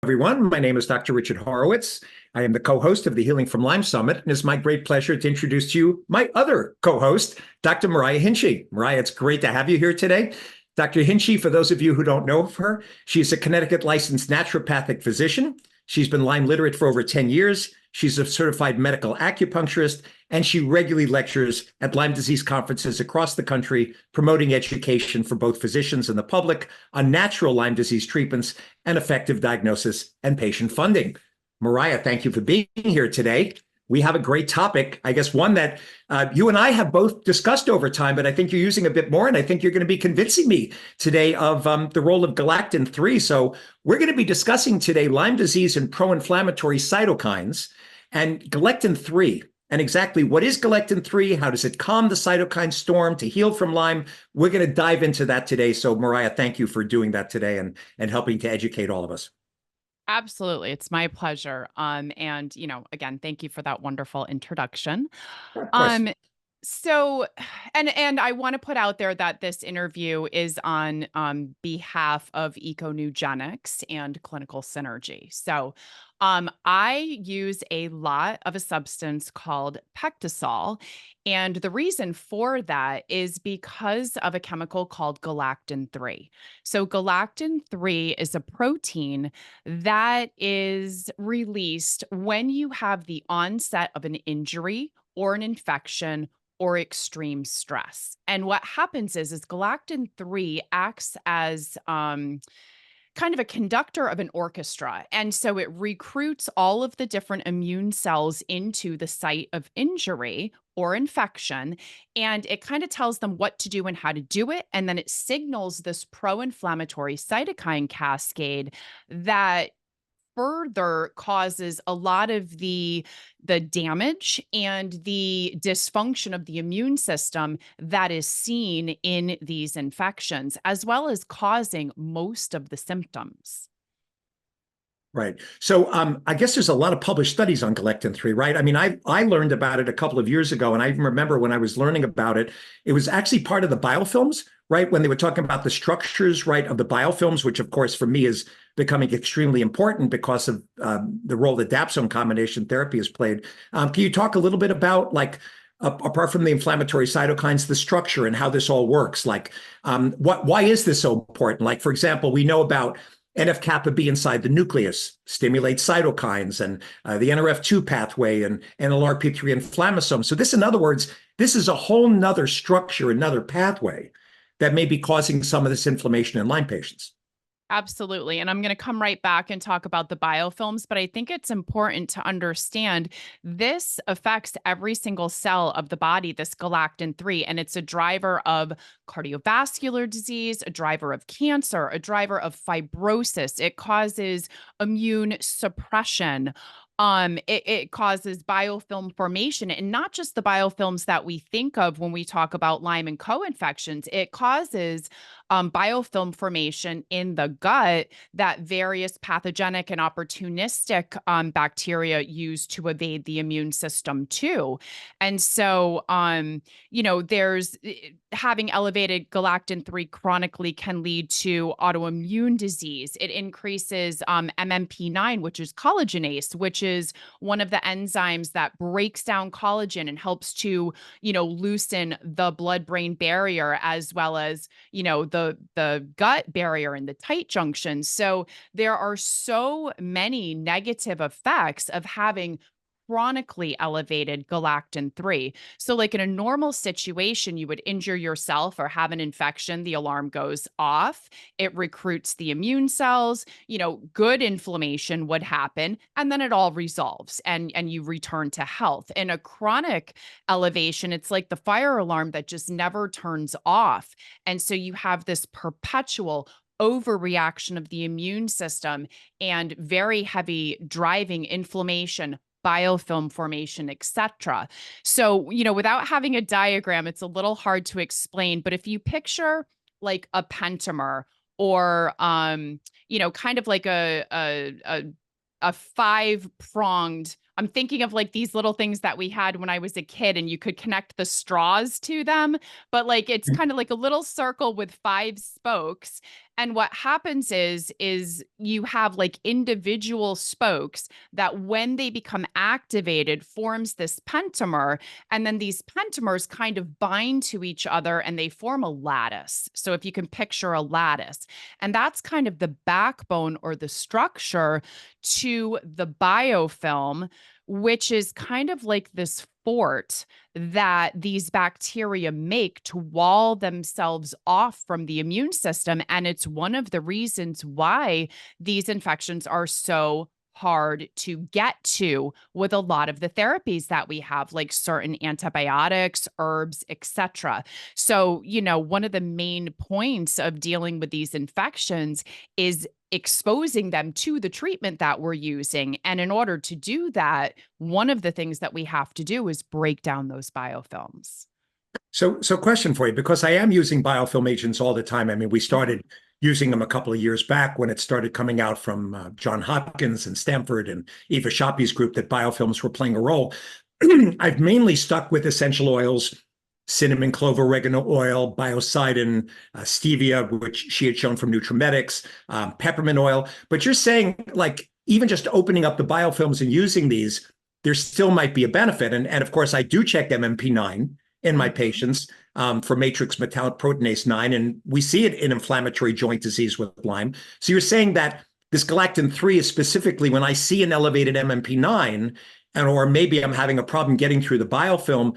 Everyone. My name is Dr. Richard Horowitz. I am the co-host of the Healing from Lyme Summit, and it's my great pleasure to introduce to you my other co-host, Dr. Mariah Hinchey. Mariah, it's great to have you here today. Dr. Hinchey, for those of you who don't know of her, she's a Connecticut licensed naturopathic physician. She's been Lyme literate for over 10 years. She's a certified medical acupuncturist, and she regularly lectures at Lyme disease conferences across the country, promoting education for both physicians and the public on natural Lyme disease treatments and effective diagnosis and patient funding. Mariah, thank you for being here today. We have a great topic, I guess one that you and I have both discussed over time, but I think you're using a bit more, and I think you're going to be convincing me today of the role of Galectin-3. So we're going to be discussing today Lyme disease and pro-inflammatory cytokines and Galectin-3. And exactly what is Galectin-3? How does it calm the cytokine storm to heal from Lyme? We're going to dive into that today. So Mariah, thank you for doing that today and helping to educate all of us. Absolutely. It's my pleasure. And again, thank you for that wonderful introduction. Of course. So, and I want to put out there that this interview is on behalf of Econugenics and Clinical Synergy. So, I use a lot of a substance called pectisol, and the reason for that is because of a chemical called galactin-3. So, galactin-3 is a protein that is released when you have the onset of an injury or an infection or extreme stress. And what happens is galactin-3 acts as kind of a conductor of an orchestra. And so it recruits all of the different immune cells into the site of injury or infection, and it kind of tells them what to do and how to do it. And then it signals this pro-inflammatory cytokine cascade that further causes a lot of the damage and the dysfunction of the immune system that is seen in these infections, as well as causing most of the symptoms. Right. So I guess there's a lot of published studies on Galectin-3, right? I mean, I learned about it a couple of years ago, and I even remember when I was learning about it, it was actually part of the biofilms, right? When they were talking about the structures, right, of the biofilms, which of course for me is becoming extremely important because of the role that dapsone combination therapy has played. Can you talk a little bit about, like, apart from the inflammatory cytokines, the structure and how this all works? Like, why is this so important? Like, for example, we know about NF-kappa B inside the nucleus stimulates cytokines, and the NRF2 pathway and NLRP3 inflammasome. So this, in other words, this is a whole nother structure, another pathway that may be causing some of this inflammation in Lyme patients. Absolutely. And I'm going to come right back and talk about the biofilms, but I think it's important to understand this affects every single cell of the body, this galactin-3, and it's a driver of cardiovascular disease, a driver of cancer, a driver of fibrosis. It causes immune suppression. It causes biofilm formation, and not just the biofilms that we think of when we talk about Lyme and co-infections. It causes biofilm formation in the gut that various pathogenic and opportunistic bacteria use to evade the immune system too. And so, there's having elevated galactin-3 chronically can lead to autoimmune disease. It increases MMP9, which is collagenase, which is one of the enzymes that breaks down collagen and helps to, loosen the blood-brain barrier, as well as, the gut barrier and the tight junctions. So there are so many negative effects of having chronically elevated galactin-3. So like in a normal situation, you would injure yourself or have an infection, the alarm goes off, it recruits the immune cells, good inflammation would happen, and then it all resolves and you return to health. In a chronic elevation, it's like the fire alarm that just never turns off. And so you have this perpetual overreaction of the immune system and very heavy driving inflammation, biofilm formation, etc. So, without having a diagram, it's a little hard to explain, but if you picture like a pentamer or kind of like a five-pronged, I'm thinking of like these little things that we had when I was a kid and you could connect the straws to them, but like it's kind of like a little circle with five spokes. And what happens is you have like individual spokes that when they become activated forms this pentamer, and then these pentamers kind of bind to each other and they form a lattice. So if you can picture a lattice, and that's kind of the backbone or the structure to the biofilm, which is kind of like this fort that these bacteria make to wall themselves off from the immune system. And it's one of the reasons why these infections are so hard to get to with a lot of the therapies that we have, like certain antibiotics, herbs, etc. So, one of the main points of dealing with these infections is exposing them to the treatment that we're using. And in order to do that, one of the things that we have to do is break down those biofilms. So question for you, because I am using biofilm agents all the time. I mean, we started using them a couple of years back when it started coming out from John Hopkins and Stanford and Eva Shappi's group that biofilms were playing a role. I've mainly stuck with essential oils, cinnamon, clove, oregano oil, biocidin, stevia, which she had shown from Nutrimetics, peppermint oil. But you're saying, like, even just opening up the biofilms and using these, there still might be a benefit. And of course, I do check MMP9 in my patients for matrix metalloproteinase 9, and we see it in inflammatory joint disease with Lyme. So you're saying that this Galectin-3 is specifically when I see an elevated MMP9, or maybe I'm having a problem getting through the biofilm,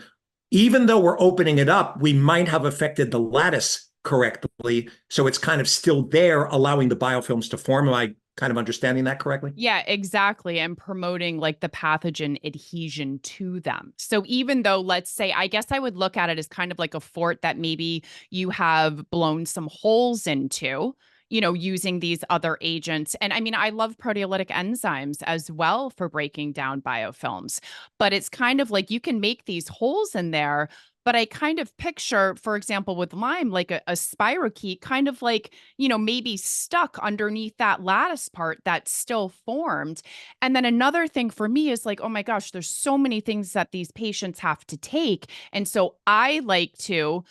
even though we're opening it up, we might have affected the lattice correctly. So it's kind of still there, allowing the biofilms to form. Am I kind of understanding that correctly? Yeah, exactly. And promoting like the pathogen adhesion to them. So even though, let's say, I guess I would look at it as kind of like a fort that maybe you have blown some holes into, using these other agents. And I mean, I love proteolytic enzymes as well for breaking down biofilms, but it's kind of like you can make these holes in there. But I kind of picture, for example, with Lyme, like a spirochete kind of like, maybe stuck underneath that lattice part that's still formed. And then another thing for me is like, oh my gosh, there's so many things that these patients have to take. And so I like to,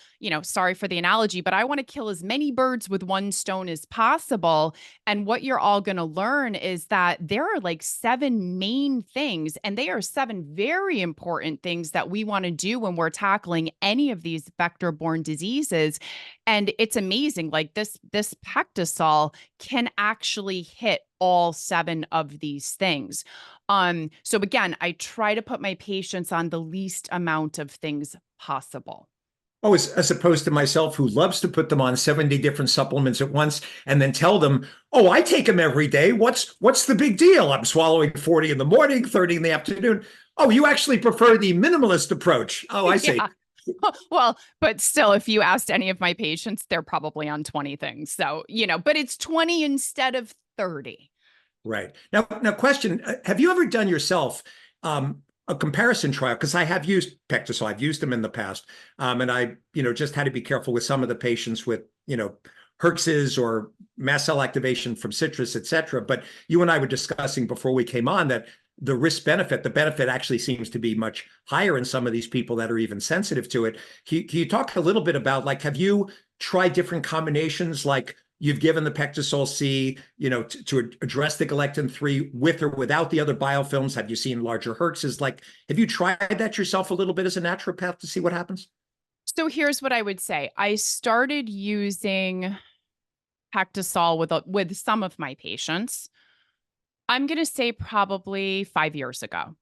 sorry for the analogy, but I want to kill as many birds with one stone as possible. And what you're all going to learn is that there are like 7 main things, and they are 7 very important things that we want to do when we're tackling any of these vector-borne diseases. And it's amazing, like this Pectisol can actually hit all 7 of these things. So again, I try to put my patients on the least amount of things possible. Oh, as opposed to myself, who loves to put them on 70 different supplements at once and then tell them, oh, I take them every day. What's the big deal? I'm swallowing 40 in the morning, 30 in the afternoon. Oh, you actually prefer the minimalist approach. Oh, I see. Yeah. Well, but still, if you asked any of my patients, they're probably on 20 things. So, but it's 20 instead of 30. Right. Now question, have you ever done yourself a comparison trial? Because I have used Pectisol. I've used them in the past. And I, just had to be careful with some of the patients with, herxes or mast cell activation from citrus, et cetera. But you and I were discussing before we came on that the risk benefit, the benefit actually seems to be much higher in some of these people that are even sensitive to it. Can you talk a little bit about, like, have you tried different combinations, like you've given the Pectisol C, to address the Galectin-3 with or without the other biofilms? Have you seen larger herxes? Like, have you tried that yourself a little bit as a naturopath to see what happens? So here's what I would say. I started using Pectisol with some of my patients. I'm going to say probably 5 years ago.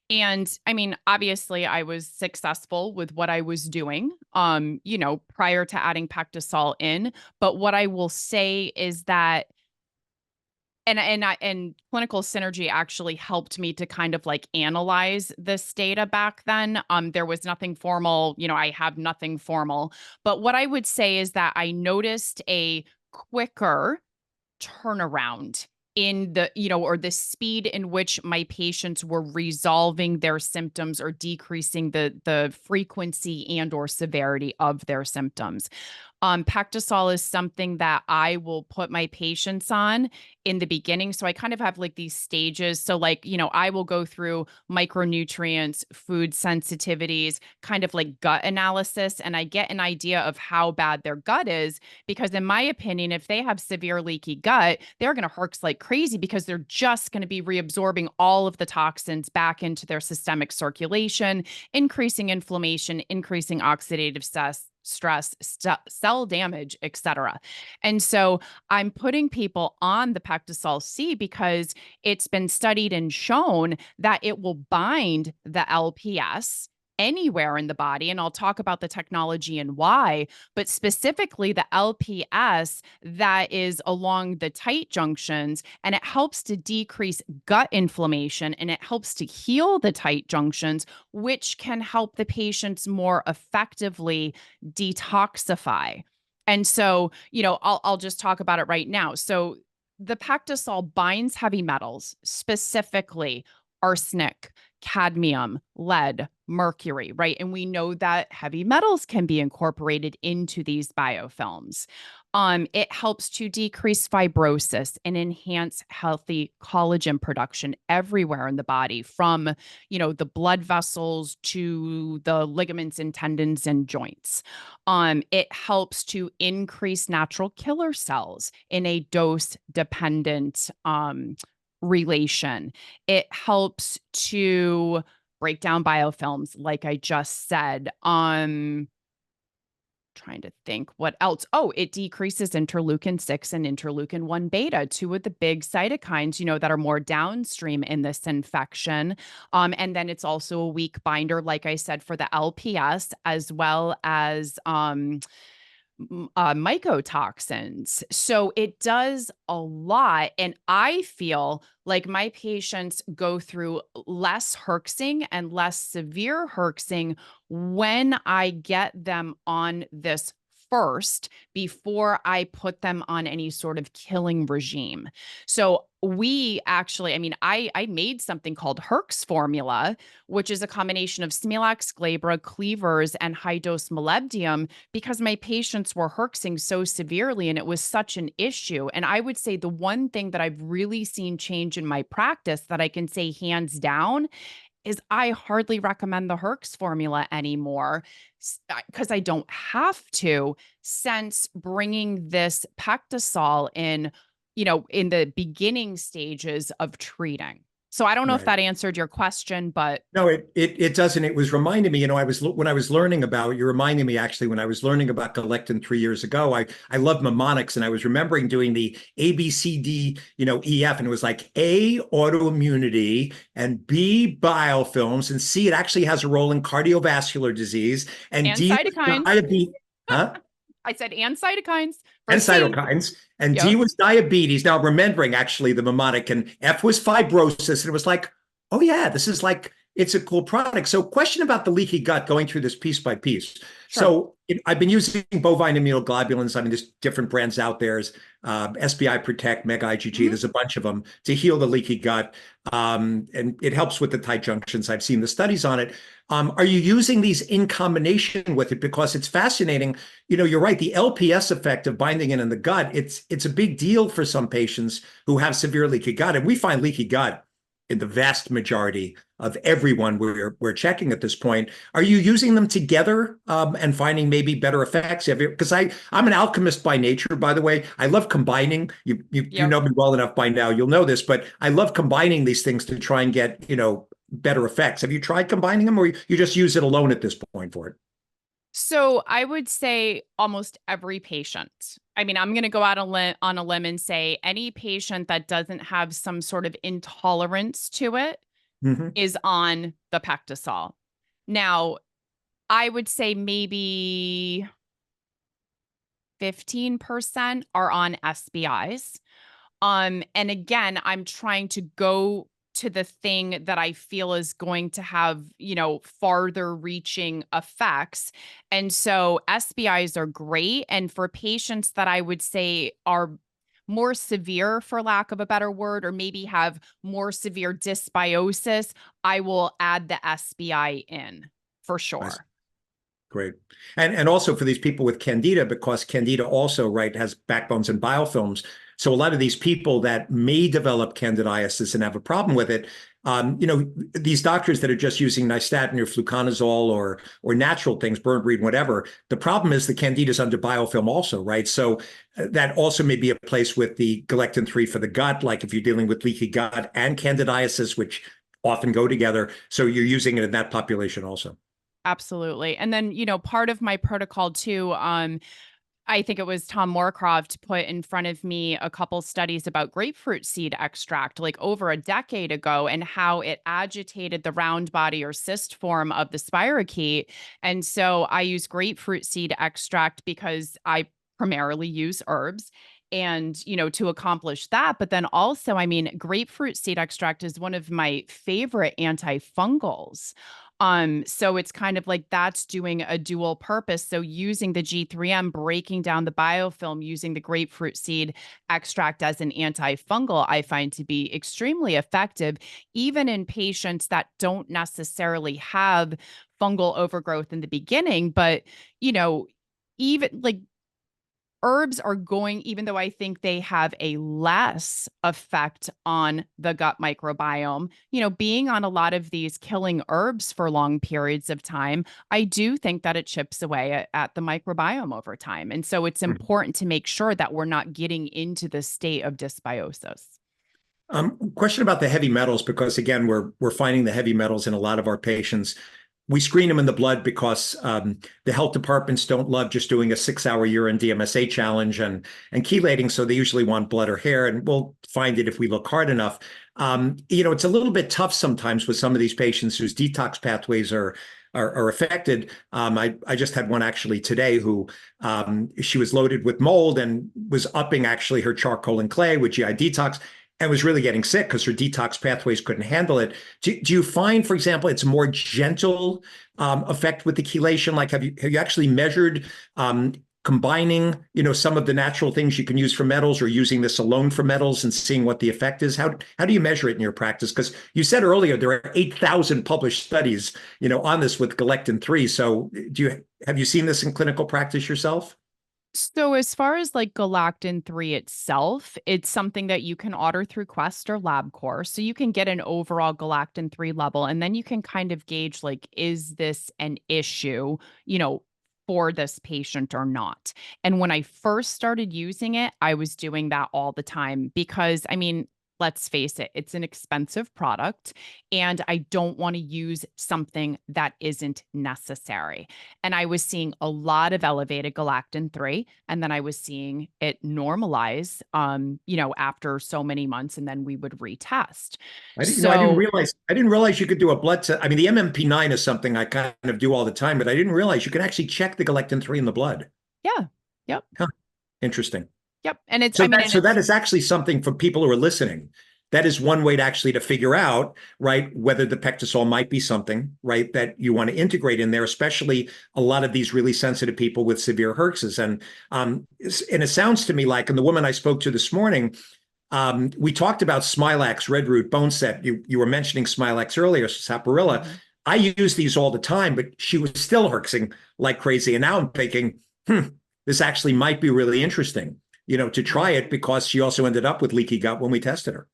And I mean, obviously I was successful with what I was doing, prior to adding Pectisol in. But what I will say is that, and clinical synergy actually helped me to kind of like analyze this data back then. There was nothing formal, I have nothing formal, but what I would say is that I noticed a quicker turnaround in the, or the speed in which my patients were resolving their symptoms or decreasing the frequency and or severity of their symptoms. Pactisol is something that I will put my patients on in the beginning. So I kind of have like these stages. So like, I will go through micronutrients, food sensitivities, kind of like gut analysis, and I get an idea of how bad their gut is. Because in my opinion, if they have severe leaky gut, they're going to herx like crazy because they're just going to be reabsorbing all of the toxins back into their systemic circulation, increasing inflammation, increasing oxidative stress, cell damage, etc. And so I'm putting people on the Pactisol C because it's been studied and shown that it will bind the LPS anywhere in the body. And I'll talk about the technology and why, but specifically the LPS that is along the tight junctions, and it helps to decrease gut inflammation and it helps to heal the tight junctions, which can help the patients more effectively detoxify. And so, I'll just talk about it right now. So the Pactisol binds heavy metals, specifically arsenic, cadmium, lead, mercury, right? And we know that heavy metals can be incorporated into these biofilms. It helps to decrease fibrosis and enhance healthy collagen production everywhere in the body, from, the blood vessels to the ligaments and tendons and joints. It helps to increase natural killer cells in a dose dependent relation. It helps to break down biofilms, like I just said. Trying to think what else. Oh, it decreases interleukin 6 and interleukin 1 beta, two of the big cytokines, that are more downstream in this infection. And then it's also a weak binder, like I said, for the LPS, as well as mycotoxins. So it does a lot. And I feel like my patients go through less herxing and less severe herxing when I get them on this first before I put them on any sort of killing regime. So we actually, I made something called Herx formula, which is a combination of Smilax, glabra, cleavers, and high dose molybdenum, because my patients were herxing so severely and it was such an issue. And I would say the one thing that I've really seen change in my practice that I can say hands down is I hardly recommend the Herx formula anymore, because I don't have to, since bringing this Pactisol in, in the beginning stages of treating. So I don't know if Right. that answered your question, but No, it doesn't. It was reminding me, when I was learning about, you're reminding me actually, when I was learning about Galectin 3 years ago, I love mnemonics, and I was remembering doing the A, B, C, D, EF, and it was like A, autoimmunity, and B, biofilms, and C, it actually has a role in cardiovascular disease, and and D, cytokines. diabetes, huh? I said and cytokines for And C. cytokines. And D Yep. was diabetes. Now, remembering actually the mnemonic, and F was fibrosis. And it was like, oh, yeah, this is like, it's a cool product. So, question about the leaky gut, going through this piece by piece. Sure. So, I've been using bovine immunoglobulins. There's different brands out there. SBI Protect, Mega IgG. Mhm. There's a bunch of them to heal the leaky gut. And it helps with the tight junctions. I've seen the studies on it. Are you using these in combination with it? Because it's fascinating. You're right. The LPS effect of binding it in the gut, it's a big deal for some patients who have severe leaky gut. And we find leaky gut in the vast majority of everyone we're checking at this point. Are you using them together, and finding maybe better effects? Because I'm an alchemist by nature, by the way. I love combining. You Yep. know me well enough by now. You'll know this, but I love combining these things to try and get better effects. Have you tried combining them, or you just use it alone at this point for it? So I would say almost every patient. I'm going to go out on a limb and say any patient that doesn't have some sort of intolerance to it Hmm. is on the Pactisol. Now, I would say maybe 15% are on SBIs. And again, I'm trying to go to the thing that I feel is going to have, farther reaching effects. And so SBIs are great. And for patients that I would say are more severe, for lack of a better word, or maybe have more severe dysbiosis, I will add the SBI in for I sure. Great. And also for these people with candida, because candida also, right, has backbones and biofilms. So a lot of these people that may develop candidiasis and have a problem with it, these doctors that are just using nystatin or fluconazole or natural things, burn, breed, whatever. The problem is the candida is under biofilm also, right? So that also may be a place with the galectin-3 for the gut, like if you're dealing with leaky gut and candidiasis, which often go together. So you're using it in that population also. Absolutely. And then, part of my protocol too, I think it was Tom Moorcroft put in front of me a couple studies about grapefruit seed extract like over a decade ago and how it agitated the round body or cyst form of the spirochete. And so I use grapefruit seed extract because I primarily use herbs and to accomplish that. But then also, I mean, grapefruit seed extract is one of my favorite antifungals. So it's kind of like that's doing a dual purpose. So using the G3M, breaking down the biofilm, using the grapefruit seed extract as an antifungal, I find to be extremely effective, even in patients that don't necessarily have fungal overgrowth in the beginning. But, you know, even like herbs are going, even though I think they have a less effect on the gut microbiome, being on a lot of these killing herbs for long periods of time, I do think that it chips away at the microbiome over time. And so it's important to make sure that we're not getting into the state of dysbiosis. Question about the heavy metals, because again, we're finding the heavy metals in a lot of our patients. We screen them in the blood because the health departments don't love just doing a 6-hour urine DMSA challenge and chelating, so they usually want blood or hair, and we'll find it if we look hard enough. It's a little bit tough sometimes with some of these patients whose detox pathways are affected. I just had one actually today who she was loaded with mold and was upping actually her charcoal and clay with GI detox, and was really getting sick because her detox pathways couldn't handle it. Do you find, for example, it's a more gentle effect with the chelation? Like, have you actually measured combining, some of the natural things you can use for metals or using this alone for metals and seeing what the effect is? How do you measure it in your practice? Because you said earlier there are 8,000 published studies, on this with galectin-3. So have you seen this in clinical practice yourself? So as far as like Galectin-3 itself, it's something that you can order through Quest or LabCorp. So you can get an overall Galectin-3 level, and then you can kind of gauge like, is this an issue, for this patient or not? And when I first started using it, I was doing that all the time because, I mean, let's face it, it's an expensive product and I don't want to use something that isn't necessary. And I was seeing a lot of elevated Galectin-3, and then I was seeing it normalize, after so many months, and then we would retest. I didn't So realize you could do a blood test. I mean, the MMP9 is something I kind of do all the time, but I didn't realize you can actually check the galectin-3 in the blood. yeah, yep, Huh. Interesting. yep. And it's, So I mean, and that it's is actually something for people who are listening. That is one way to actually to figure out, right, whether the pectosol might be something, right, that you want to integrate in there, especially a lot of these really sensitive people with severe herxes. And it sounds to me like, and the woman I spoke to this morning, we talked about Smilax, Red Root, Bone Set. You were mentioning Smilax earlier, Saparilla. mm-hmm. I use these all the time, but she was still herxing like crazy. And now I'm thinking, this actually might be really interesting, to try it, because she also ended up with leaky gut when we tested her.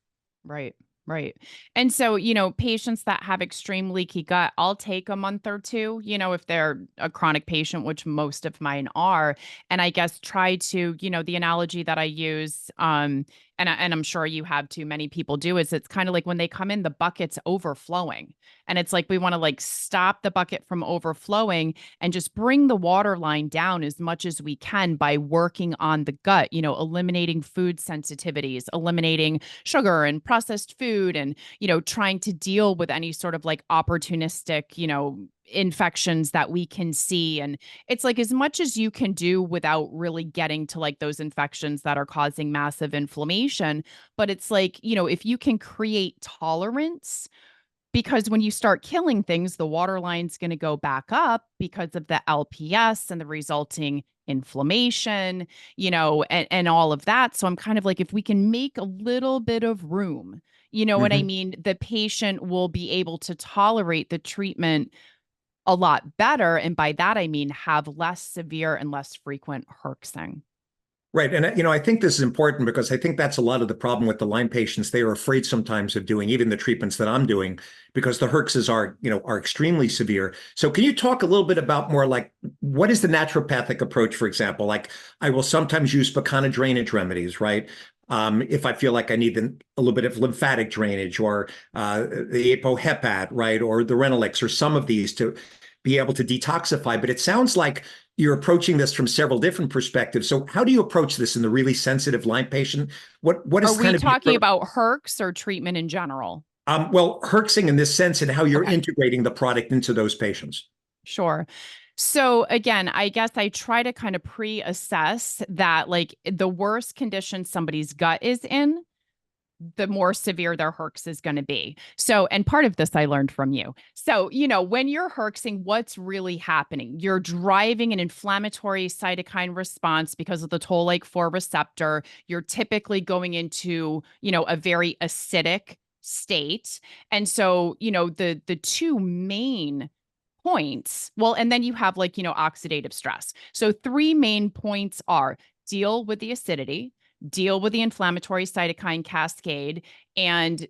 Right. Right. And so, patients that have extreme leaky gut, I'll take a month or two, if they're a chronic patient, which most of mine are. And I guess try to, the analogy that I use, and I'm sure you have too, many people do, is it's kind of like when they come in, the bucket's overflowing. And it's like we want to like stop the bucket from overflowing and just bring the water line down as much as we can by working on the gut, eliminating food sensitivities, eliminating sugar and processed food, and, trying to deal with any sort of like opportunistic, infections that we can see. And it's like as much as you can do without really getting to like those infections that are causing massive inflammation. But it's like, if you can create tolerance, because when you start killing things, the water line's going to go back up because of the LPS and the resulting inflammation, and all of that. So I'm kind of like, if we can make a little bit of room, what I mean, the patient will be able to tolerate the treatment a lot better. And by that, I mean have less severe and less frequent herxing. Right. And, I think this is important because I think that's a lot of the problem with the Lyme patients. They are afraid sometimes of doing even the treatments that I'm doing because the herxes are extremely severe. So can you talk a little bit about more like what is the naturopathic approach, for example? Like I will sometimes use Spokana drainage remedies, right? If I feel like I need a little bit of lymphatic drainage or the apohepat, right? Or the Renalix or some of these to be able to detoxify. But it sounds like you're approaching this from several different perspectives. So how do you approach this in the really sensitive Lyme patient? What Are is we kind of talking about herx or treatment in general? well, herxing in this sense and how you're Okay. integrating the product into those patients? Sure. So again, I guess I try to kind of pre-assess that like the worst condition somebody's gut is in, the more severe their herx is going to be. So, and part of this I learned from you. So, when you're herxing, what's really happening? You're driving an inflammatory cytokine response because of the toll-like 4 receptor. You're typically going into, a very acidic state. And so, the two main points, well, and then you have like, oxidative stress. So 3 main points are deal with the acidity, deal with the inflammatory cytokine cascade, and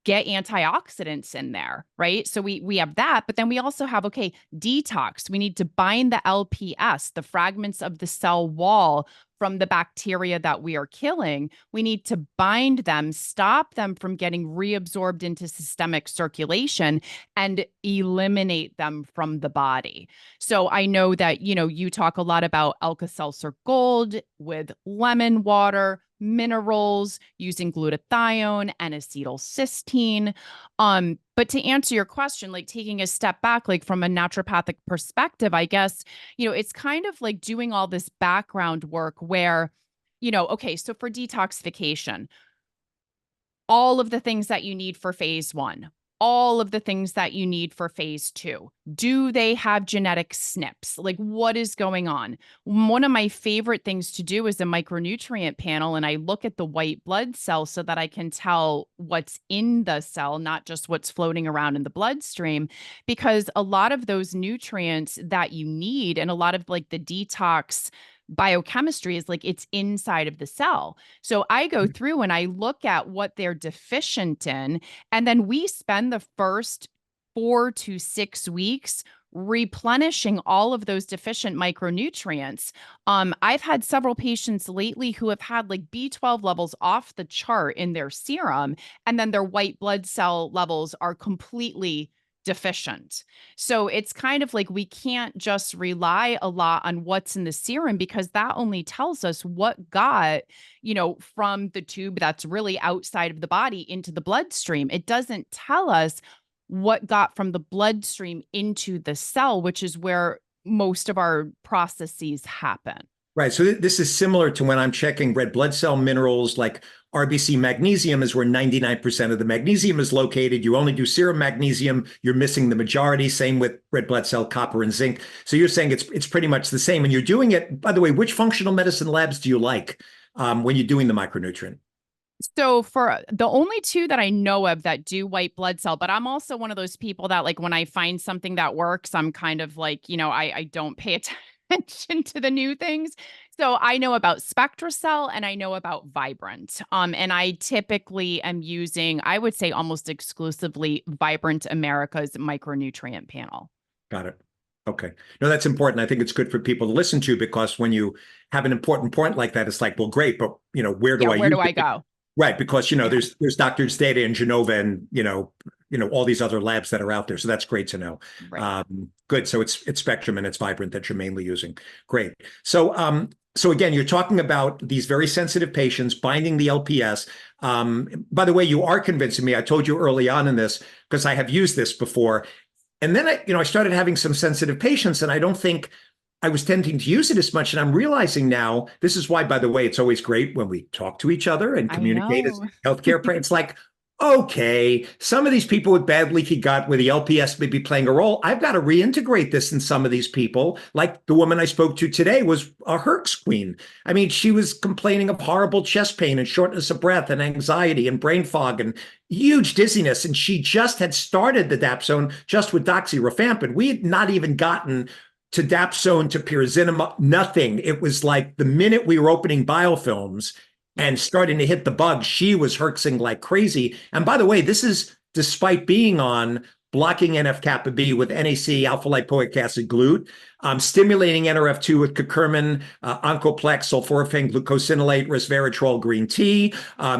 get antioxidants in there, right? So we have that, but then we also have, okay, detox. We need to bind the LPS, the fragments of the cell wall from the bacteria that we are killing. We need to bind them, stop them from getting reabsorbed into systemic circulation, and eliminate them from the body. So I know that, you talk a lot about Alka-Seltzer Gold with lemon water, minerals, using glutathione and acetylcysteine. But to answer your question, like taking a step back, like from a naturopathic perspective, I guess, it's kind of like doing all this background work where, okay, so for detoxification, all of the things that you need for phase 1, all of the things that you need for phase 2. Do they have genetic SNPs? Like what is going on? One of my favorite things to do is a micronutrient panel, and I look at the white blood cell so that I can tell what's in the cell, not just what's floating around in the bloodstream, because a lot of those nutrients that you need and a lot of like the detox biochemistry is like it's inside of the cell. So I go through and I look at what they're deficient in, and then we spend the first 4 to 6 weeks replenishing all of those deficient micronutrients. I've had several patients lately who have had like B12 levels off the chart in their serum, and then their white blood cell levels are completely deficient. So it's kind of like we can't just rely a lot on what's in the serum because that only tells us what got, from the tube that's really outside of the body into the bloodstream. It doesn't tell us what got from the bloodstream into the cell, which is where most of our processes happen. Right. So this is similar to when I'm checking red blood cell minerals like RBC magnesium is where 99% of the magnesium is located. You only do serum magnesium, you're missing the majority. Same with red blood cell copper and zinc. So you're saying it's pretty much the same. And you're doing it, by the way, which functional medicine labs do you like when you're doing the micronutrient? So for the only 2 that I know of that do white blood cell, but I'm also one of those people that like when I find something that works, I'm kind of like, I don't pay attention to the new things. So I know about SpectraCell and I know about Vibrant. And I typically am using, I would say almost exclusively Vibrant America's micronutrient panel. Got it. Okay. No, that's important. I think it's good for people to listen to because when you have an important point like that, it's like, well, great, but where do I where use do I it? go? Right, because there's Doctors Data in Genova and all these other labs that are out there. So that's great to know. Right. Good. So it's Spectrum and it's Vibrant that you're mainly using. Great. So again, you're talking about these very sensitive patients binding the LPS. By the way, you are convincing me. I told you early on in this because I have used this before, and then I started having some sensitive patients, and I don't think I was tending to use it as much. And I'm realizing now, this is why, by the way, it's always great when we talk to each other and I communicate as know. healthcare. It's like, Okay, some of these people with bad leaky gut where the LPS may be playing a role, I've got to reintegrate this in some of these people. Like the woman I spoke to today was a Herx queen. I mean, she was complaining of horrible chest pain and shortness of breath and anxiety and brain fog and huge dizziness. And she just had started the dapsone just with doxyrifampin. We had not even gotten to dapsone to pyrazinamide, nothing. It was like the minute we were opening biofilms, Yep. and starting to hit the bug, she was herxing like crazy. And by the way, this is despite being on blocking NF-kappa B with NAC, alpha lipoic acid glut, stimulating NRF2 with curcumin, oncoplex, sulforaphane, glucosinolate, resveratrol, green tea,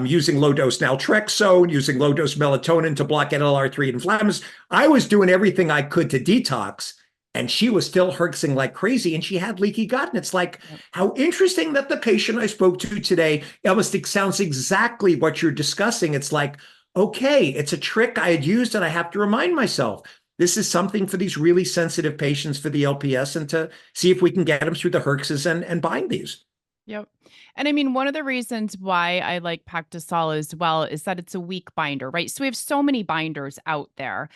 using low-dose naltrexone, using low-dose melatonin to block NLR3 inflammations. I was doing everything I could to detox, and she was still herxing like crazy, and she had leaky gut. And it's like, Yep. how interesting that the patient I spoke to today almost sounds exactly what you're discussing. It's like, okay, it's a trick I had used, and I have to remind myself this is something for these really sensitive patients for the LPS, and to see if we can get them through the herxes and bind these. Yep. And I mean, one of the reasons why I like Pactisol as well is that it's a weak binder, right? So we have so many binders out there.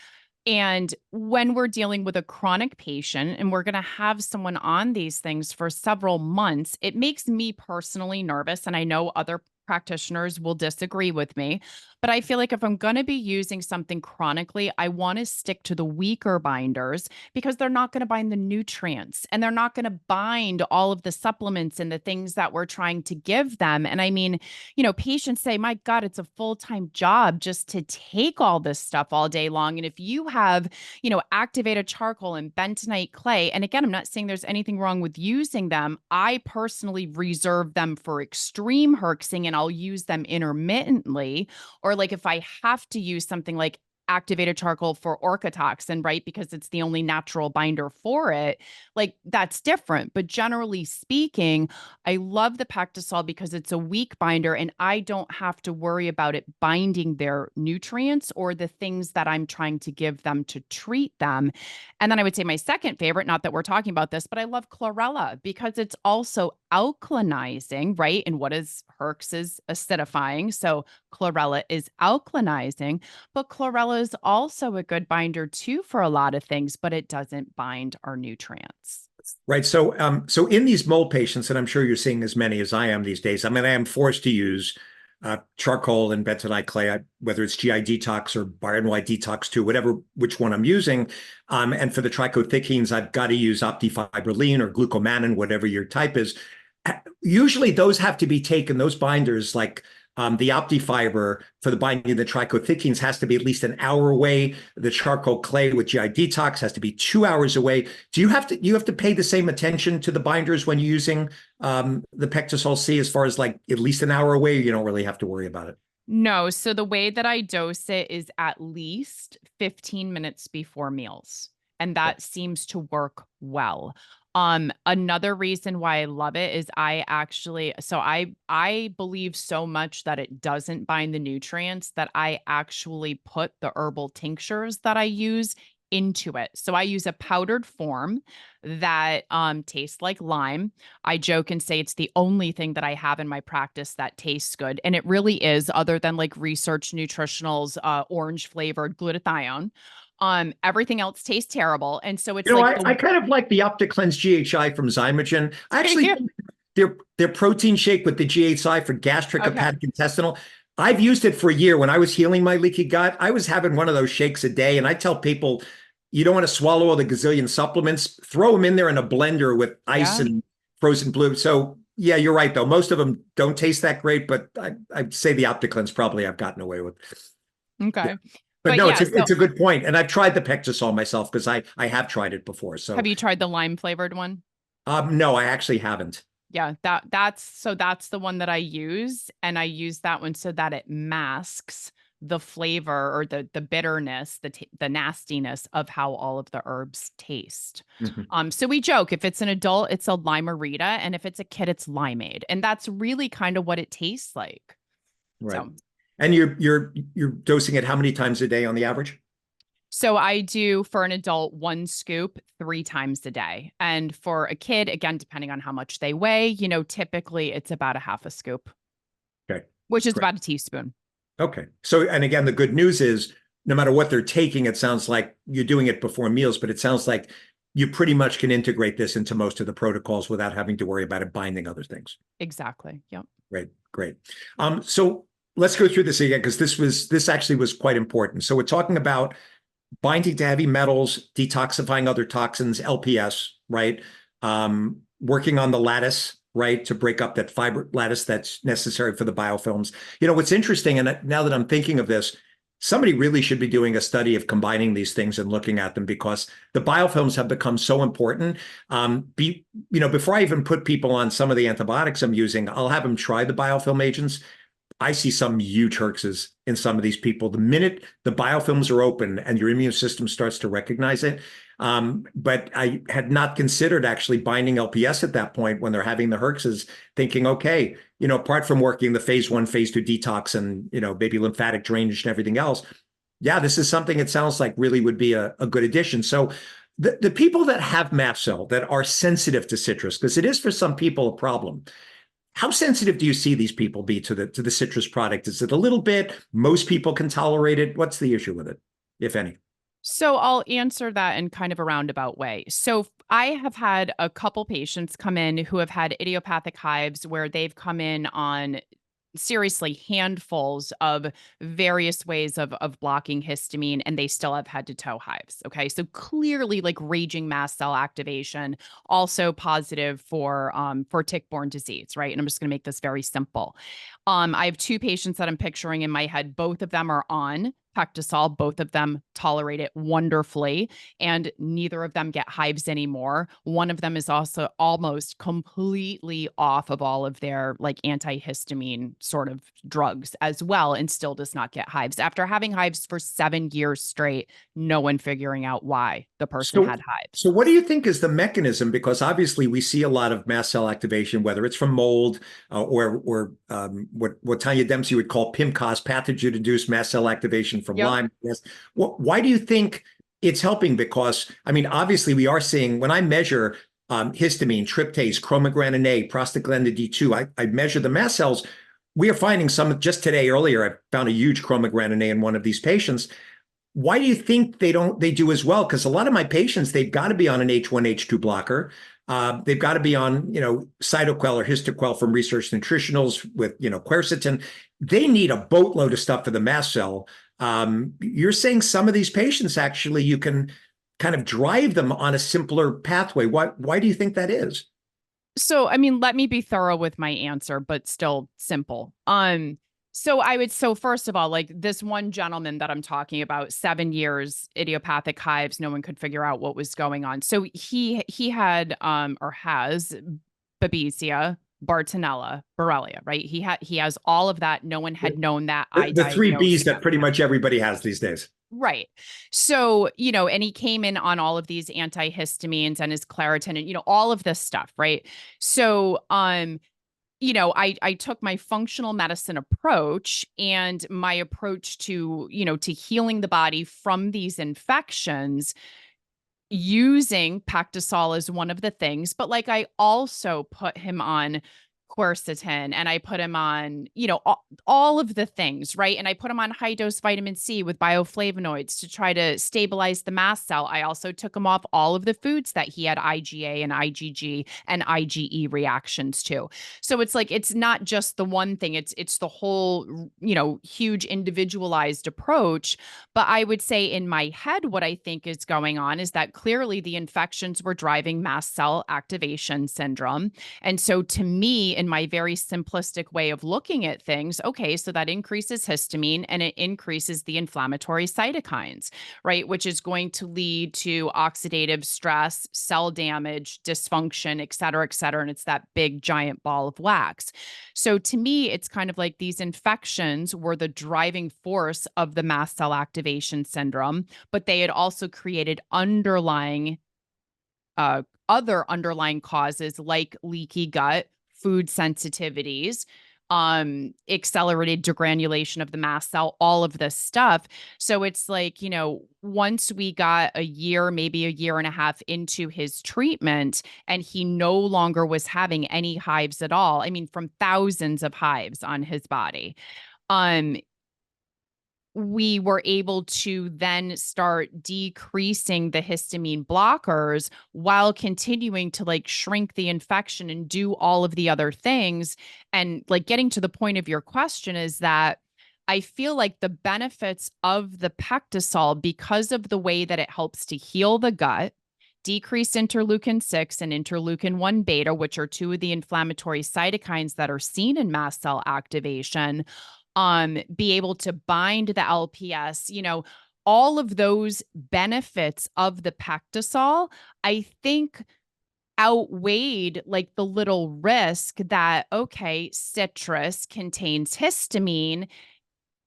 And when we're dealing with a chronic patient and we're going to have someone on these things for several months, it makes me personally nervous. And I know other practitioners will disagree with me, but I feel like if I'm going to be using something chronically, I want to stick to the weaker binders because they're not going to bind the nutrients and they're not going to bind all of the supplements and the things that we're trying to give them. And I mean, patients say, my God, it's a full-time job just to take all this stuff all day long. And if you have, activated charcoal and bentonite clay, and again, I'm not saying there's anything wrong with using them. I personally reserve them for extreme herxing and I'll use them intermittently. Or like if I have to use something like activated charcoal for orchotoxin, right? Because it's the only natural binder for it. Like that's different. But generally speaking, I love the Pactisol because it's a weak binder and I don't have to worry about it binding their nutrients or the things that I'm trying to give them to treat them. And then I would say my second favorite, not that we're talking about this, but I love chlorella because it's also alkalinizing, right? And what is Herx is acidifying. So chlorella is alkalinizing, but chlorella is also a good binder too for a lot of things, but it doesn't bind our nutrients. Right. So in these mold patients, and I'm sure you're seeing as many as I am these days, I mean, I am forced to use charcoal and bentonite clay, whether it's GI detox or BioNY detox 2, whatever, which one I'm using. And for the trichothecenes, I've got to use optifibroline or glucomannan, whatever your type is. Usually those have to be taken, those binders, like the OptiFiber for the binding of the trichothecenes has to be at least an hour away. The charcoal clay with GI detox has to be 2 hours away. Do you have to pay the same attention to the binders when you're using the Pectisol C as far as like at least an hour away? You don't really have to worry about it. No. So the way that I dose it is at least 15 minutes before meals. And that seems to work well. Another reason why I love it is I believe so much that it doesn't bind the nutrients that I actually put the herbal tinctures that I use into it. So I use a powdered form that tastes like lime. I joke and say it's the only thing that I have in my practice that tastes good. And it really is, other than like research nutritionals, orange flavored glutathione. Everything else tastes terrible. And so it's You know, like I kind of like the OptiCleanse GHI from Zymogen. I actually yeah. think their protein shake with the GHI for gastric, Okay. hepatic, intestinal. I've used it for a year. When I was healing my leaky gut, I was having one of those shakes a day. And I tell people, you don't want to swallow all the gazillion supplements. Throw them in there in a blender with ice Yeah. and frozen blue. So yeah, you're right, though. Most of them don't taste that great, but I'd say the OptiCleanse probably I've gotten away with. Yeah. Okay. But But no, yeah, so it's a good point. And I've tried the Pectisol myself because I have tried it before. So have you tried the lime flavored one? no, I actually haven't. Yeah, that's the one that I use, and I use that one so that it masks the flavor or the bitterness, the nastiness of how all of the herbs taste. Mhm. So we joke if it's an adult, it's a limerita, and if it's a kid, it's limeade, and that's really kind of what it tastes like. Right. So And you're dosing it how many times a day on the average? So I do for an adult 1 scoop 3 times a day. And for a kid, again, depending on how much they weigh, typically it's about a half a scoop, Okay, which is great. about a teaspoon. Okay. So, and again, the good news is no matter what they're taking, it sounds like you're doing it before meals, but it sounds like you pretty much can integrate this into most of the protocols without having to worry about it binding other things. Exactly. Yep. Great, great. So let's go through this again because this actually was quite important. So we're talking about binding to heavy metals, detoxifying other toxins, LPS, right? Working on the lattice, right, to break up that fiber lattice that's necessary for the biofilms. What's interesting, and now that I'm thinking of this, somebody really should be doing a study of combining these things and looking at them because the biofilms have become so important. Before I even put people on some of the antibiotics I'm using, I'll have them try the biofilm agents. I see some huge herxes in some of these people. The minute the biofilms are open and your immune system starts to recognize it. But I had not considered actually binding LPS at that point when they're having the herxes, thinking, okay, apart from working the phase 1, phase 2 detox and, maybe lymphatic drainage and everything else. Yeah, this is something it sounds like really would be a good addition. So the people that have mast cell that are sensitive to citrus, because it is for some people a problem. How sensitive do you see these people be to the citrus product? Is it a little bit? Most people can tolerate it. What's the issue with it, if any? So I'll answer that in kind of a roundabout way. So I have had a couple patients come in who have had idiopathic hives where they've come in on seriously handfuls of various ways of blocking histamine, and they still have head to toe hives. Okay. So clearly like raging mast cell activation, also positive for tick-borne disease, right? And I'm just going to make this very simple. I have two patients that I'm picturing in my head. Both of them are on Pectisol. Both of them tolerate it wonderfully, and neither of them get hives anymore. One of them is also almost completely off of all of their like antihistamine sort of drugs as well, and still does not get hives. After having hives for 7 years straight, no one figuring out why the person So, had hives. so what do you think is the mechanism? Because obviously we see a lot of mast cell activation, whether it's from mold or what Tanya Dempsey would call PIMCOS, pathogen-induced mast cell activation from Yep. Lyme. Yes. Why do you think it's helping? Because I mean, obviously we are seeing when I measure histamine, tryptase, chromogranin A, prostaglandin D2, I measure the mast cells. We are finding some just today earlier. I found a huge chromogranin A in one of these patients. Why do you think they do as well? Because a lot of my patients, they've got to be on an H1, H2 blocker. They've got to be on, Cytoquel or Histoquel from Research Nutritionals with, quercetin. They need a boatload of stuff for the mast cell. You're saying some of these patients actually you can kind of drive them on a simpler pathway. Why do you think that is? So, I mean, let me be thorough with my answer, but still simple. So first of all, like this one gentleman that I'm talking about, 7 years, idiopathic hives, no one could figure out what was going on. So he had or has Babesia, Bartonella, Borrelia, right? He has all of that. No one had known that. I The three B's diagnosed that him. pretty much everybody has these days. Right. So, and he came in on all of these antihistamines and his Claritin and, all of this stuff, right? So, I took my functional medicine approach, and my approach to, to healing the body from these infections using Pactisol as one of the things, but like I also put him on quercetin, and I put him on, all of the things, right? And I put him on high dose vitamin C with bioflavonoids to try to stabilize the mast cell. I also took him off all of the foods that he had IgA and IgG and IgE reactions to. So it's like it's not just the one thing, it's the whole, huge individualized approach. But I would say in my head, what I think is going on is that clearly the infections were driving mast cell activation syndrome. And so to me, in my very simplistic way of looking at things, okay, so that increases histamine and it increases the inflammatory cytokines, right? Which is going to lead to oxidative stress, cell damage, dysfunction, et cetera, et cetera. And it's that big giant ball of wax. So to me, it's kind of like these infections were the driving force of the mast cell activation syndrome, but they had also created other underlying causes like leaky gut, food sensitivities, accelerated degranulation of the mast cell, all of this stuff. So it's like, once we got a year, maybe a year and a half into his treatment, and he no longer was having any hives at all. I mean, from thousands of hives on his body. Um, we were able to then start decreasing the histamine blockers while continuing to like shrink the infection and do all of the other things. And like getting to the point of your question is that I feel like the benefits of the Pectosol, because of the way that it helps to heal the gut, decrease interleukin 6 and interleukin 1 beta, which are two of the inflammatory cytokines that are seen in mast cell activation, be able to bind the LPS, all of those benefits of the Pectosol, I think outweighed like the little risk that, okay, citrus contains histamine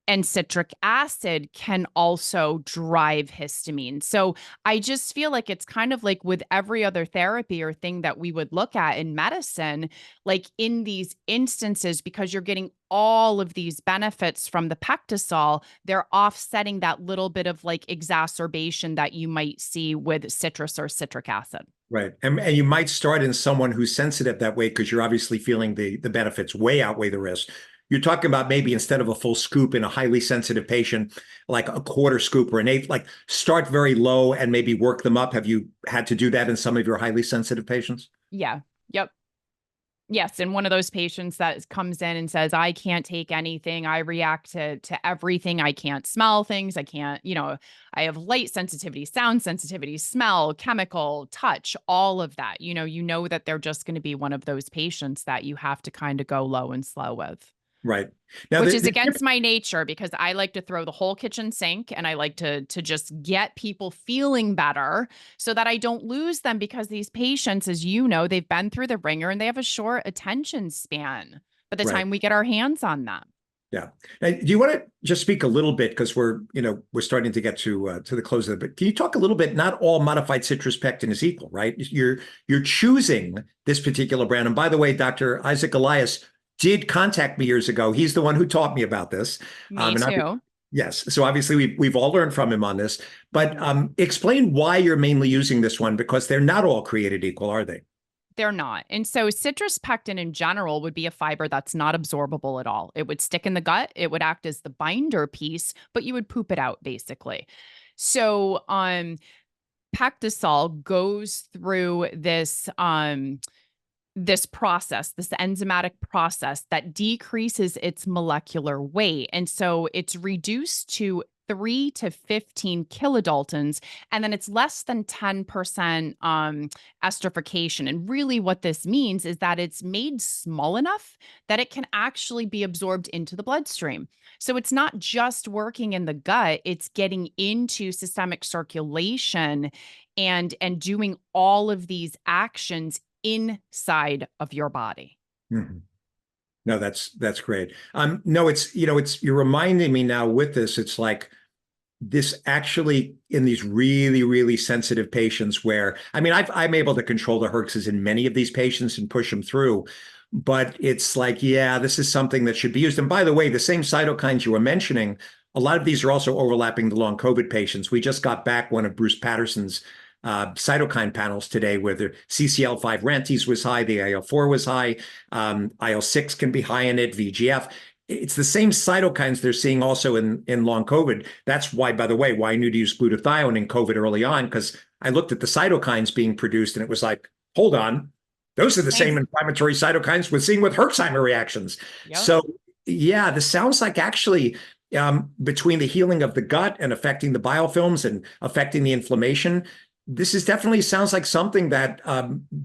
and citric acid can also drive histamine. So I just feel like it's kind of like with every other therapy or thing that we would look at in medicine, like in these instances, because you're getting all of these benefits from the Pectosol, they're offsetting that little bit of like exacerbation that you might see with citrus or citric acid. Right. And you might start in someone who's sensitive that way because you're obviously feeling the benefits way outweigh the risk. You're talking about maybe instead of a full scoop in a highly sensitive patient, like a quarter scoop or an eighth, like start very low and maybe work them up. Have you had to do that in some of your highly sensitive patients? Yeah. Yep. Yes, and one of those patients that comes in and says, "I can't take anything. I react to everything. I can't smell things. I can't, I have light sensitivity, sound sensitivity, smell, chemical, touch, all of that." You know that they're just going to be one of those patients that you have to kind of go low and slow with. Right. Now, Which is against my nature because I like to throw the whole kitchen sink and I like to just get people feeling better so that I don't lose them because these patients, as you know, they've been through the ringer and they have a short attention span by the right. time we get our hands on them. Yeah. Now, do you want to just speak a little bit because we're starting to get to the close of it. But can you talk a little bit? Not all modified citrus pectin is equal, right? You're choosing this particular brand. And by the way, Dr. Isaac Elias did contact me years ago. He's the one who taught me about this. Me too. Yes. So obviously we've all learned from him on this. But explain why you're mainly using this one because they're not all created equal, are they? They're not. And so citrus pectin in general would be a fiber that's not absorbable at all. It would stick in the gut, it would act as the binder piece, but you would poop it out basically. So Pectosol goes through this process, this enzymatic process that decreases its molecular weight. And so it's reduced to 3 to 15 kilodaltons, and then it's less than 10% esterification. And really what this means is that it's made small enough that it can actually be absorbed into the bloodstream. So it's not just working in the gut, it's getting into systemic circulation and doing all of these actions inside of your body. Mm-hmm. No, that's great. No, you're reminding me now with this, it's like this actually in these really, really sensitive patients where, I mean, I'm able to control the herxes in many of these patients and push them through, but it's like, yeah, this is something that should be used. And by the way, the same cytokines you were mentioning, a lot of these are also overlapping the long COVID patients. We just got back one of Bruce Patterson's cytokine panels today where the CCL5 Rantes was high, the IL-4 was high, IL-6 can be high in it, VGF. It's the same cytokines they're seeing also in long COVID. That's why, by the way, why I knew to use glutathione in COVID early on, because I looked at the cytokines being produced and it was like, hold on, those are the same inflammatory cytokines we're seeing with Herxheimer reactions. Yep. So yeah, this sounds like actually between the healing of the gut and affecting the biofilms and affecting the inflammation, this is definitely sounds like something that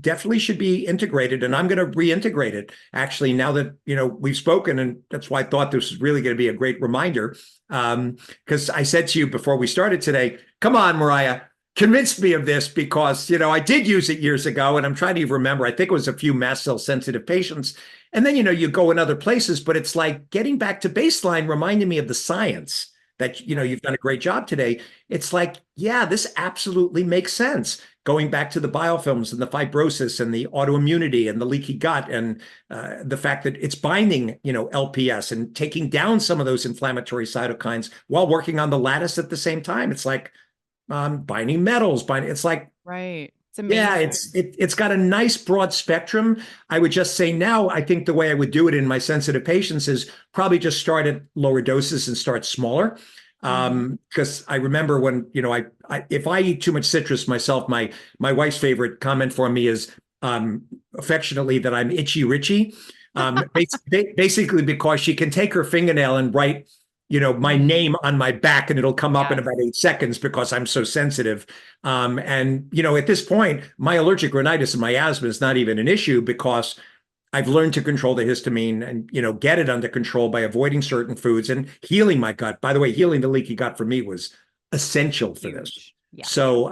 definitely should be integrated, and I'm going to reintegrate it actually now that we've spoken, and that's why I thought this was really going to be a great reminder. Because I said to you before we started today, "Come on, Mariah, convince me of this," because I did use it years ago, and I'm trying to even remember. I think it was a few mast cell sensitive patients, and then you go in other places, but it's like getting back to baseline, reminding me of the science. That you've done a great job today. It's like, yeah, this absolutely makes sense. Going back to the biofilms and the fibrosis and the autoimmunity and the leaky gut and the fact that it's binding, LPS and taking down some of those inflammatory cytokines while working on the lattice at the same time. It's like binding metals. It's like right. It's amazing. Yeah, it's got a nice broad spectrum. I would just say now, I think the way I would do it in my sensitive patients is probably just start at lower doses and start smaller. Because I remember when, if I eat too much citrus myself, my wife's favorite comment for me is affectionately that I'm itchy Richie. Basically because she can take her fingernail and write, my name on my back and it'll come up in Yes. about 8 seconds because I'm so sensitive. And at this point, my allergic rhinitis and my asthma is not even an issue because I've learned to control the histamine and, get it under control by avoiding certain foods and healing my gut. By the way, healing the leaky gut for me was essential for this. Huge. Yeah. So,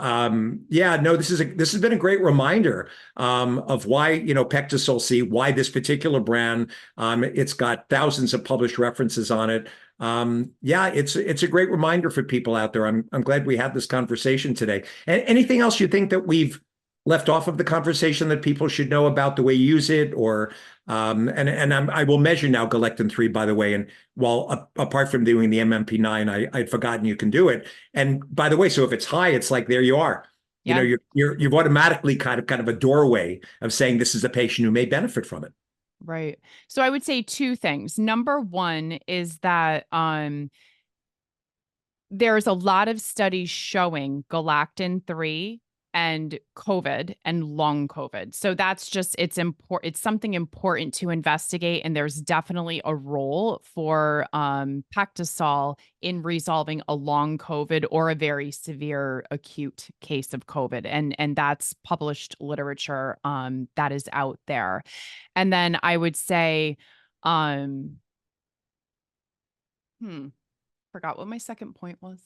yeah, no, this has been a great reminder of why, Pectisol C, why this particular brand. It's got thousands of published references on it. Yeah, it's a great reminder for people out there. I'm glad we had this conversation today. And anything else you think that we've left off of the conversation that people should know about the way you use it, or I will measure now Galectin 3, by the way. And while apart from doing the MMP9, I'd forgotten you can do it. And by the way, so if it's high, it's like there you are. Yeah. You've automatically kind of a doorway of saying this is a patient who may benefit from it. Right. So I would say two things. Number one is that there's a lot of studies showing Galectin 3 and COVID and long COVID. So that's just, it's important. It's something important to investigate. And there's definitely a role for Pactisol in resolving a long COVID or a very severe acute case of COVID. And that's published literature that is out there. And then I would say, forgot what my second point was.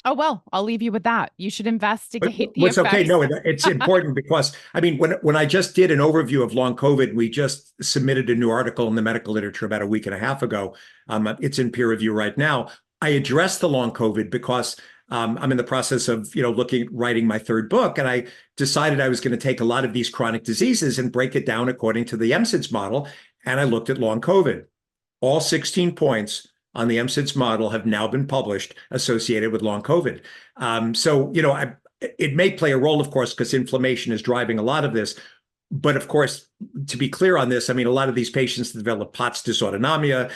Oh, well, I'll leave you with that. You should investigate the What's okay? effects. No, it's important because I mean, when I just did an overview of long COVID, we just submitted a new article in the medical literature about a week and a half ago. It's in peer review right now. I addressed the long COVID because I'm in the process of writing my third book, and I decided I was going to take a lot of these chronic diseases and break it down according to the MSIDS model, and I looked at long COVID. All 16 points on the MSIDS model have now been published associated with long COVID. So, it may play a role, of course, because inflammation is driving a lot of this. But of course, to be clear on this, I mean, a lot of these patients develop POTS dysautonomia.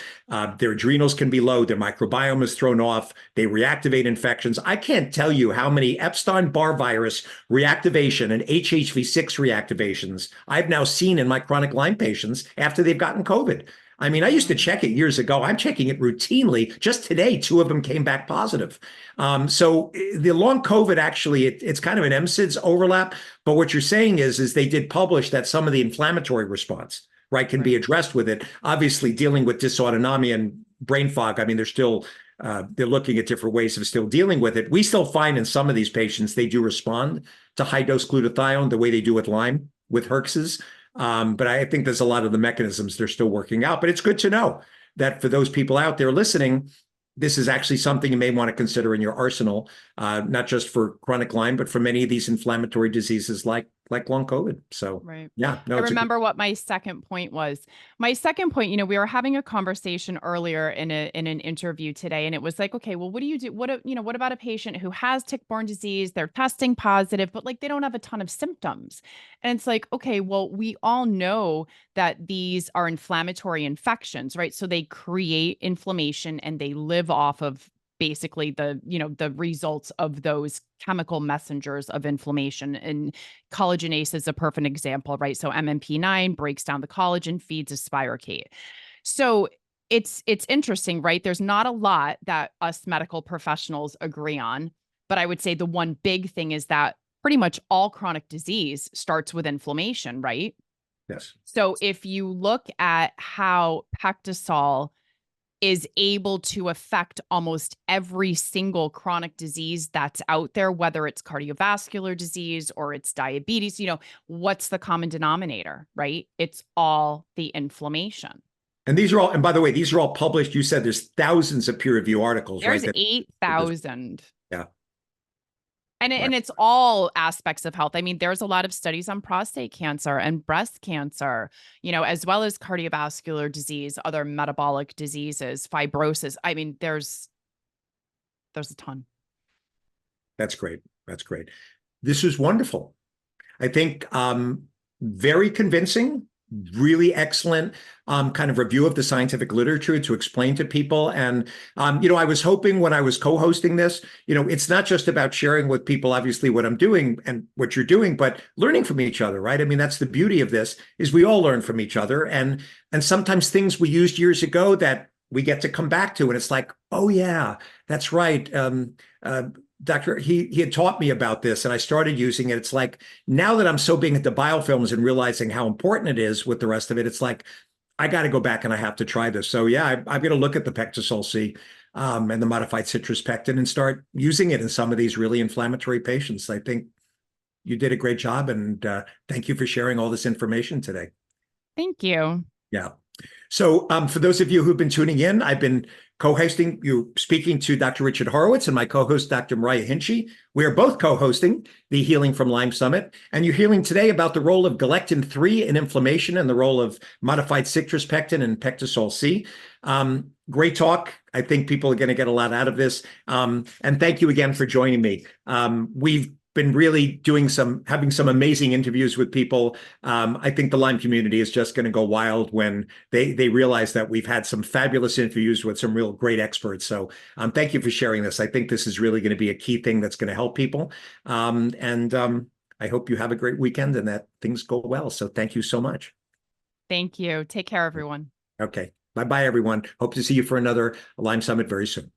Their adrenals can be low. Their microbiome is thrown off. They reactivate infections. I can't tell you how many Epstein-Barr virus reactivation and HHV6 reactivations I've now seen in my chronic Lyme patients after they've gotten COVID. I mean, I used to check it years ago. I'm checking it routinely. Just today, 2 of them came back positive. So the long COVID, actually, it's kind of an MSIDS overlap. But what you're saying is they did publish that some of the inflammatory response, right, can be addressed with it. Obviously, dealing with dysautonomia and brain fog, I mean, they're looking at different ways of still dealing with it. We still find in some of these patients, they do respond to high-dose glutathione the way they do with Lyme, with Herx's. But I think there's a lot of the mechanisms they're still working out. But it's good to know that for those people out there listening, this is actually something you may want to consider in your arsenal, not just for chronic Lyme, but for many of these inflammatory diseases like long COVID. So, Right. yeah, no, I remember what my second point was. My second point, we were having a conversation earlier in an interview today, and it was like, okay, well, what do you do? What about a patient who has tick-borne disease? They're testing positive, but like they don't have a ton of symptoms. And it's like, okay, well, we all know that these are inflammatory infections, right? So they create inflammation and they live off of basically the results of those chemical messengers of inflammation. And collagenase is a perfect example, right? So MMP9 breaks down the collagen, feeds a spirocate. So it's interesting, right? There's not a lot that us medical professionals agree on, but I would say the one big thing is that pretty much all chronic disease starts with inflammation, right? Yes. So if you look at how Pactisol is able to affect almost every single chronic disease that's out there, whether it's cardiovascular disease or it's diabetes, what's the common denominator, right? It's all the inflammation. And by the way, these are all published. You said there's thousands of peer review articles, There's right? 8,000. Yeah. And it's all aspects of health. I mean, there's a lot of studies on prostate cancer and breast cancer, as well as cardiovascular disease, other metabolic diseases, fibrosis. I mean, there's a ton. That's great. That's great. This was wonderful. I think very convincing, really excellent kind of review of the scientific literature to explain to people. And, I was hoping when I was co-hosting this, it's not just about sharing with people, obviously, what I'm doing and what you're doing, but learning from each other, right? I mean, that's the beauty of this, is we all learn from each other. And sometimes things we used years ago that we get to come back to, and it's like, oh yeah, that's right. Doctor, he had taught me about this and I started using it. It's like, now that I'm so big into biofilms and realizing how important it is with the rest of it, it's like, I got to go back and I have to try this. So yeah, I'm going to look at the Pectisol C and the modified citrus pectin and start using it in some of these really inflammatory patients. I think you did a great job, and thank you for sharing all this information today. Thank you. Yeah. So for those of you who've been tuning in, I've been co-hosting, speaking to Dr. Richard Horowitz and my co-host, Dr. Mariah Hinchey. We are both co-hosting the Healing from Lyme Summit, and you're hearing today about the role of Galectin-3 in inflammation and the role of modified citrus pectin and Pectisol C. Great talk. I think people are going to get a lot out of this. And thank you again for joining me. We've been really having some amazing interviews with people. I think the Lyme community is just going to go wild when they realize that we've had some fabulous interviews with some real great experts. So thank you for sharing this. I think this is really going to be a key thing that's going to help people. I hope you have a great weekend and that things go well. So thank you so much. Thank you. Take care, everyone. Okay. Bye-bye, everyone. Hope to see you for another Lyme Summit very soon.